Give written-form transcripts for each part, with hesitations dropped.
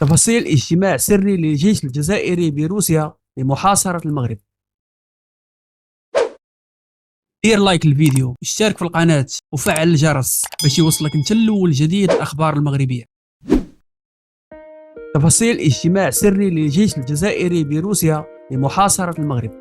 تفاصيل اجتماع سري للجيش الجزائري بروسيا لمحاصرة المغرب. دير لايك للفيديو، اشترك في القناة وفعل الجرس باش يوصلك انت الاول جديد الاخبار المغربية. تفاصيل اجتماع سري للجيش الجزائري بروسيا لمحاصرة المغرب.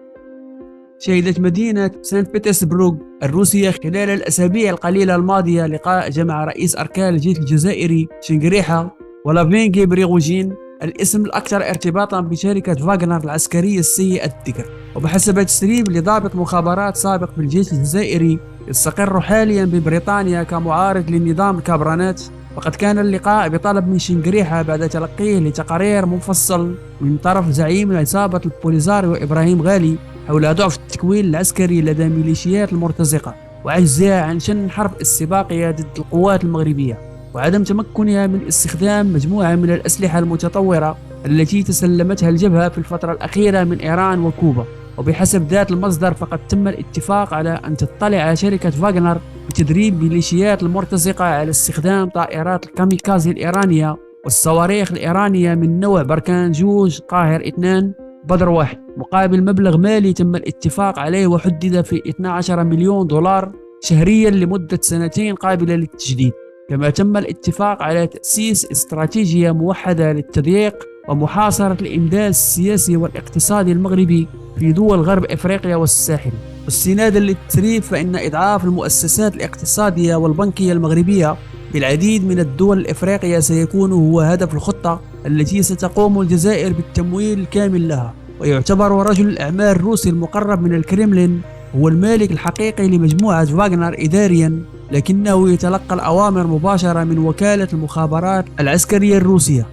شهدت مدينة سانت بطرسبرغ الروسية خلال الأسابيع القليلة الماضية لقاء جمع رئيس أركان الجيش الجزائري شنقريحة ولافينغي بريغوجين، الاسم الأكثر ارتباطا بشركة فاغنر العسكرية السيئة الذكر. وبحسب تسريب لضابط مخابرات سابق في الجيش الجزائري يستقر حاليا ببريطانيا كمعارض لنظام الكابرانات، وقد كان اللقاء بطلب من شنقريحة بعد تلقيه لتقرير مفصل من طرف زعيم عصابة البوليزاريو إبراهيم غالي حول ضعف التكوين العسكري لدى ميليشيات المرتزقة وعجزها عن شن حرب استباقية ضد القوات المغربية، وعدم تمكنها من استخدام مجموعة من الأسلحة المتطورة التي تسلمتها الجبهة في الفترة الأخيرة من إيران وكوبا. وبحسب ذات المصدر فقد تم الاتفاق على أن تطلع شركة فاغنر بتدريب ميليشيات المرتزقة على استخدام طائرات الكاميكازي الإيرانية والصواريخ الإيرانية من نوع بركان جوج قاهر 2 بدر 1 مقابل مبلغ مالي تم الاتفاق عليه وحدد في 12 مليون دولار شهريا لمدة 2 قابلة للتجديد. كما تم الاتفاق على تأسيس استراتيجية موحدة للتضييق ومحاصرة الإمداد السياسي والاقتصادي المغربي في دول غرب إفريقيا والساحل. واستنادا للتسريب فإن إضعاف المؤسسات الاقتصادية والبنكية المغربية بالعديد من الدول الإفريقية سيكون هو هدف الخطة التي ستقوم الجزائر بالتمويل الكامل لها. ويعتبر رجل الأعمال الروسي المقرب من الكريملين هو المالك الحقيقي لمجموعة فاغنر إداريا، لكنه يتلقى الأوامر مباشرة من وكالة المخابرات العسكرية الروسية.